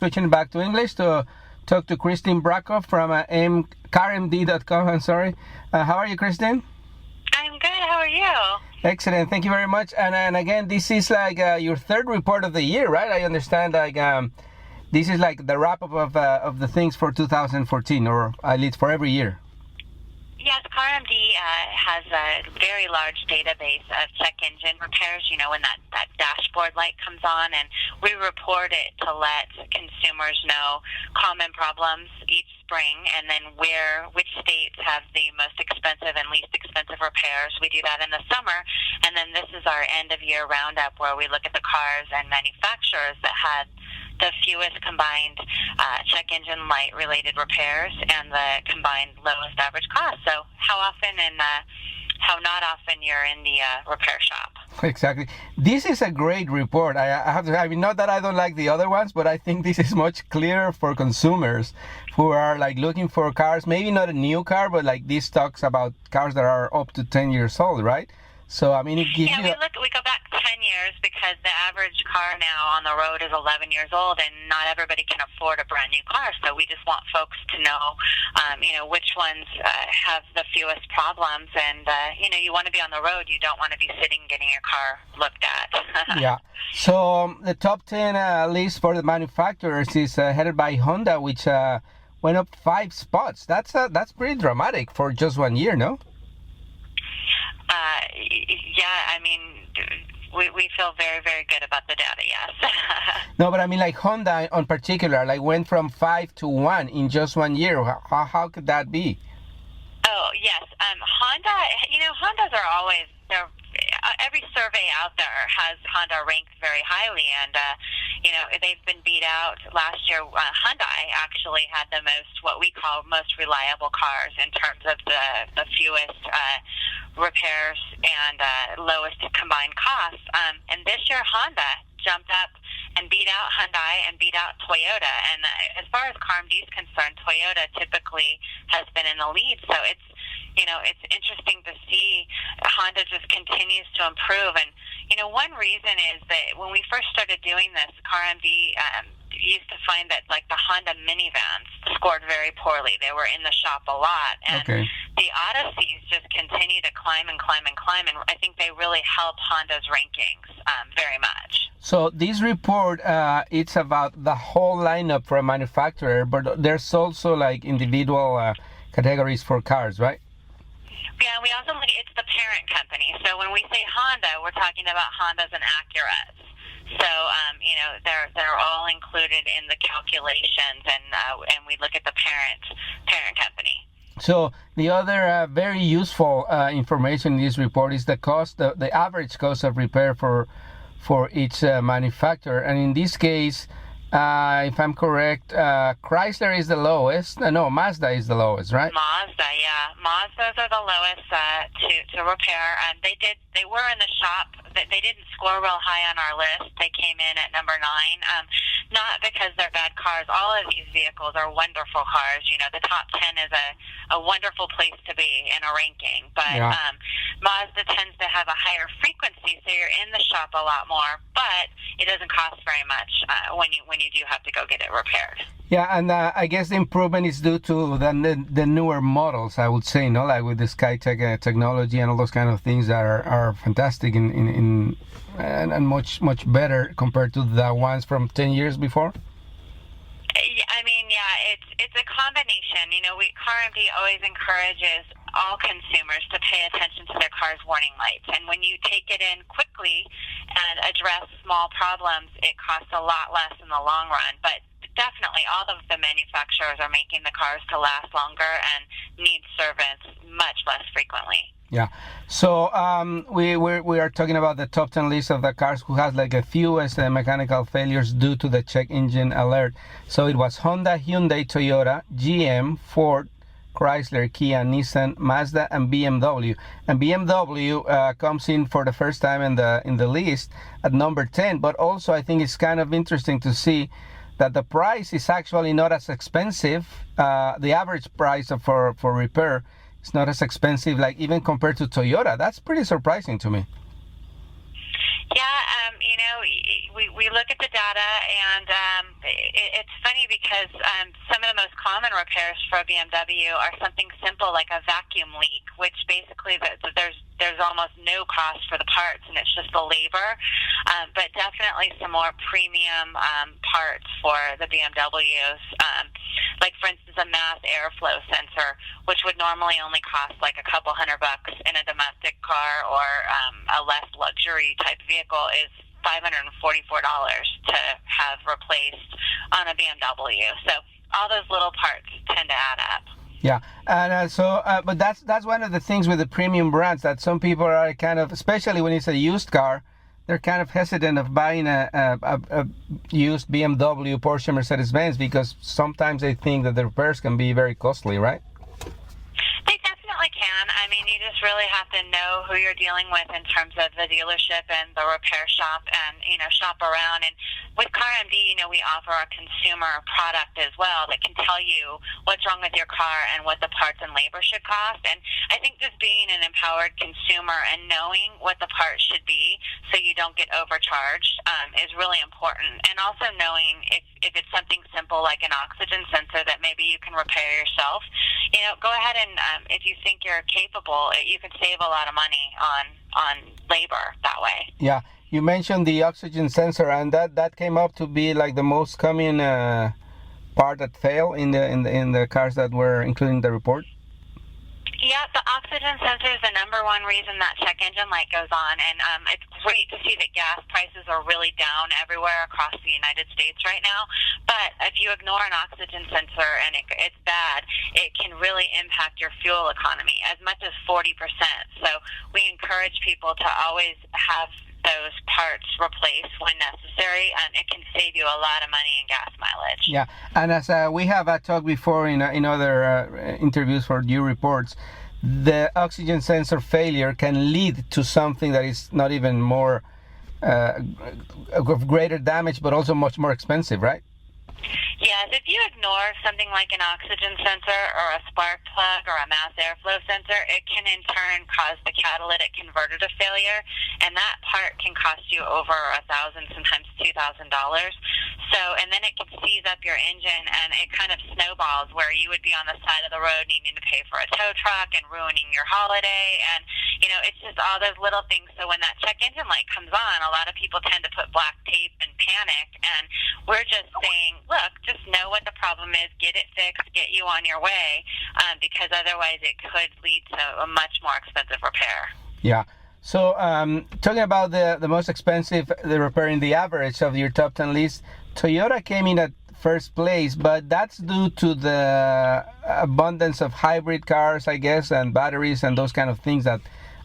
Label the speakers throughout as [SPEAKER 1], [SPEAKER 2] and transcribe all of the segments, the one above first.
[SPEAKER 1] switching back to English to talk to Kristin Brocoff from CarMD.com. I'm sorry. How are you, Kristin?
[SPEAKER 2] I'm good. How are you?
[SPEAKER 1] Excellent. Thank you very much. And again, this is like your third report of the year, right? I understand this is like the wrap-up of the things for 2014, or at least for every year.
[SPEAKER 2] Yes, CarMD has a very large database of check engine repairs, you know, when that dashboard light comes on, and we report it to let consumers know common problems each spring, and then which states have the most expensive and least expensive repairs. We do that in the summer, and then this is our end-of-year roundup where we look at the cars and manufacturers that had the fewest combined check engine light related repairs and the combined lowest average cost. So how often and how not often you're in the repair shop.
[SPEAKER 1] Exactly. This is a great report. I have to. I mean, not that I don't like the other ones, but I think this is much clearer for consumers who are like looking for cars. Maybe not a new car, but like this talks about cars that are up to 10 years old, right? So I mean, it gives you.
[SPEAKER 2] We go back 10 years because the average car now on the road is 11 years old, and not everybody can afford a brand new car. So we just want folks to know, which ones have the fewest problems, and you want to be on the road. You don't want to be sitting getting your car looked at.
[SPEAKER 1] Yeah. So the top 10 list for the manufacturers is headed by Honda, which went up 5 spots. That's pretty dramatic for just 1 year, no?
[SPEAKER 2] Yeah, I mean, we feel very, very good about the data, yes.
[SPEAKER 1] No, but I mean, like Honda in particular, like went from 5 to 1 in just 1 year. How could that be?
[SPEAKER 2] Oh, yes. Honda, Hondas are always, every survey out there has Honda ranked very highly, and they've been beat out. Last year, Hyundai actually had the what we call most reliable cars in terms of the fewest repairs and lowest combined costs. And this year, Honda jumped up and beat out Hyundai and beat out Toyota. And as far as CarMD is concerned, Toyota typically has been in the lead. So it's interesting to see Honda just continues to improve. And, one reason is that when we first started doing this, CarMD used to find that, like, the Honda minivans scored very poorly. They were in the shop a lot. And the Odysseys just continue to climb and climb and climb. And I think they really help Honda's rankings very much.
[SPEAKER 1] So this report, it's about the whole lineup for a manufacturer, but there's also, like, individual categories for cars, right?
[SPEAKER 2] Yeah, we also look at it's the parent company. So when we say Honda, we're talking about Hondas and Acuras. So they're all included in the calculations, and we look at the parent company. So
[SPEAKER 1] the other very useful information in this report is the cost, the average cost of repair for each manufacturer, and in this case, if I'm correct, Chrysler is the lowest. No, Mazda is the lowest, right?
[SPEAKER 2] Mazda, yeah. Mazdas are the lowest to repair. They were in the shop. They didn't score real high on our list. They came in at number 9. Not because they're bad cars. All of these vehicles are wonderful cars. The top 10 is a wonderful place to be in a ranking. But Mazda tends to have a higher frequency, so you're in the shop a lot more. But it doesn't cost very much when you do have to go get it repaired.
[SPEAKER 1] Yeah, and I guess the improvement is due to the newer models, I would say, like with the SkyTech technology and all those kind of things that are fantastic and much better compared to the ones from 10 years before.
[SPEAKER 2] It's a combination. CarMD always encourages all consumers to pay attention to their car's warning lights. And when you take it in quickly and address small problems, it costs a lot less in the long run. But definitely all of the manufacturers are making the cars to last longer and need service much less frequently.
[SPEAKER 1] Yeah. So we are talking about the top 10 list of the cars who has like the fewest mechanical failures due to the check engine alert. So it was Honda, Hyundai, Toyota, GM, Ford, Chrysler, Kia, Nissan, Mazda, and BMW. And BMW comes in for the first time in the list at number 10. But also I think it's kind of interesting to see that the price is actually not as expensive. The average price for repair is not as expensive, like even compared to Toyota. That's pretty surprising to me.
[SPEAKER 2] Yeah, we look at the data, and it's funny because some of the most common repairs for a BMW are something simple like a vacuum leak, which basically there's almost no cost for the parts, and it's just the labor. But definitely some more premium parts for the BMWs, like for instance a mass airflow sensor, which would normally only cost like a couple $100 in a domestic car or a less luxury type vehicle, is $544 to have replaced on a BMW. So all those little parts tend to add up.
[SPEAKER 1] Yeah, and but that's one of the things with the premium brands, that some people are kind of, especially when it's a used car, they're kind of hesitant of buying a used BMW, Porsche, Mercedes-Benz, because sometimes they think that the repairs can be very costly, right?
[SPEAKER 2] They definitely can. I mean, you just really have to know who you're dealing with in terms of the dealership and the repair shop, and shop around. And with CarMD, we offer a consumer product as well that can tell you what's wrong with your car and what the parts and labor should cost. And I think just being an empowered consumer and knowing what the parts should be so you don't get overcharged is really important. And also knowing if it's something simple like an oxygen sensor that maybe you can repair yourself, go ahead and if you think you're capable, you can save a lot of money on labor that way.
[SPEAKER 1] Yeah, you mentioned the oxygen sensor, and that came up to be like the most common part that failed in the cars that were included in the report.
[SPEAKER 2] Yeah, the oxygen sensor is the number one reason that check engine light goes on, and it's great to see that gas prices are really down everywhere across the United States right now. But if you ignore an oxygen sensor and it's bad, it can really impact your fuel economy as much as 40%. So we encourage people to always have those parts replaced when necessary, and it can save you a lot of money in gas mileage.
[SPEAKER 1] Yeah, and as we have talked before in other interviews for your reports, the oxygen sensor failure can lead to something that is not even more of greater damage, but also much more expensive, right?
[SPEAKER 2] Yes, if you ignore something like an oxygen sensor or a spark plug or a mass airflow sensor, it can in turn cause the catalytic converter to failure, and that part can cost you over $1,000, sometimes $2,000. So, and then it can seize up your engine, and it kind of snowballs where you would be on the side of the road needing to pay for a tow truck and ruining your holiday, and it's just all those little things. So when that check engine light comes on, a lot of people tend to put black tape and panic, and we're just saying, look, just know what the problem is, get it fixed, get you on your way, because otherwise it could lead to a much more expensive repair.
[SPEAKER 1] Yeah. So talking about the most expensive, the repair in the average of your top 10 list, Toyota came in at first place, but that's due to the abundance of hybrid cars, I guess, and batteries and those kind of things that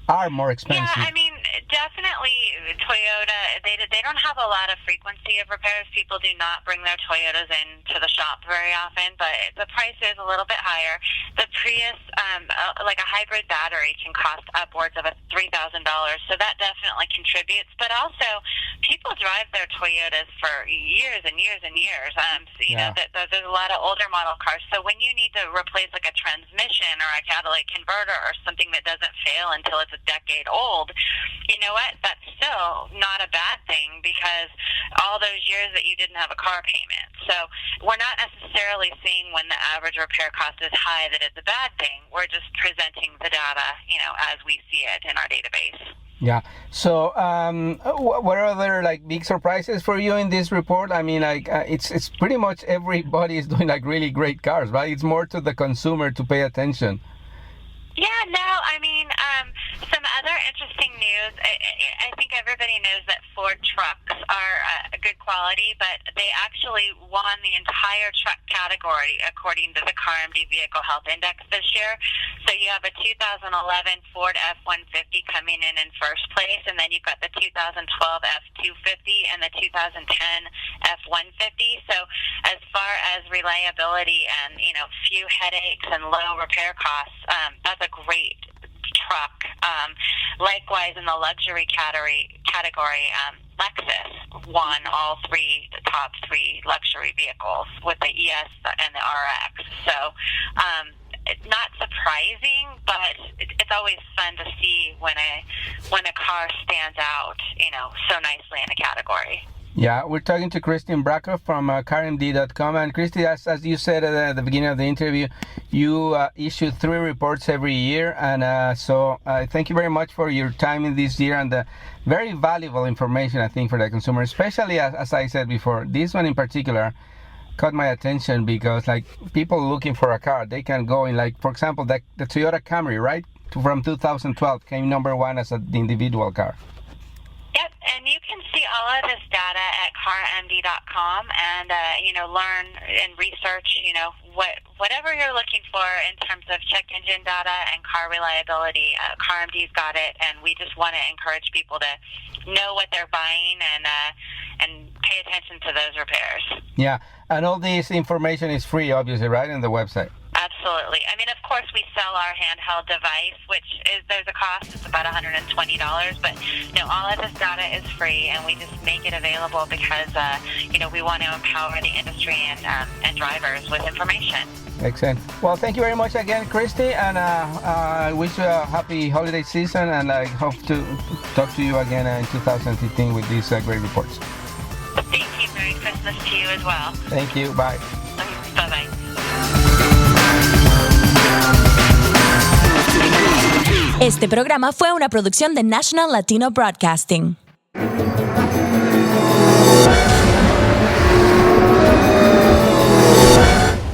[SPEAKER 1] are more expensive.
[SPEAKER 2] Yeah, I mean, definitely Toyota, they don't have a lot of frequency of repairs. People do not bring their Toyotas into the shop very often, but the price is a little bit higher. The Prius, like a hybrid battery, can cost upwards of $3,000, so that definitely contributes. But also, people drive their Toyotas for years and years and years. There's a lot of older model cars, so when you need to replace like a transmission or a catalytic converter or something that doesn't fail until it's a decade old, you know what? That's still not a bad thing, because all those years that you didn't have a car payment. So we're not necessarily seeing when the average repair cost is high that it's a bad thing. We're just presenting the data, as we see it in our database.
[SPEAKER 1] Yeah. So, what are other big surprises for you in this report? I mean, it's pretty much everybody is doing really great cars, right? It's more to the consumer to pay attention.
[SPEAKER 2] Yeah, no, I mean, some other interesting news. I think everybody knows that Ford trucks are good quality, but they actually won the entire truck category according to the CarMD Vehicle Health Index this year. So you have a 2011 Ford F-150 coming in first place, and then you've got the 2012 F-250 and the 2010 F-150. So as far as reliability and, few headaches and low repair costs, that's a great truck. Likewise, in the luxury category, Lexus won all the top three luxury vehicles with the ES and the RX. So not surprising, but it's always fun to see when a car stands out, so nicely in a category.
[SPEAKER 1] Yeah, we're talking to Kristin Brocoff from CarMD.com. And Kristin, as you said at the beginning of the interview, you issue 3 reports every year. And so thank you very much for your time in this year and the very valuable information, I think, for the consumer, especially, as I said before. This one in particular caught my attention because, like, people looking for a car, they can go in, like, for example, the Toyota Camry, right, from 2012 came number 1 as an individual car.
[SPEAKER 2] Yep, and you can see all of this data at CarMD.com and, learn and research, whatever you're looking for in terms of check engine data and car reliability. CarMD's got it, and we just want to encourage people to know what they're buying and pay attention to those repairs.
[SPEAKER 1] Yeah, and all this information is free, obviously, right, on the website?
[SPEAKER 2] Absolutely. I mean, of course, we sell our handheld device, there's a cost. It's about $120, but all of this data is free, and we just make it available because we want to empower the industry and drivers with information.
[SPEAKER 1] Excellent. Well, thank you very much again, Kristin, and I wish you a happy holiday season, and I hope to talk to you again in 2015 with these great reports.
[SPEAKER 2] Thank you. Merry Christmas to you as well.
[SPEAKER 1] Thank you. Bye.
[SPEAKER 2] Bye-bye.
[SPEAKER 3] Este programa fue una producción de National Latino Broadcasting.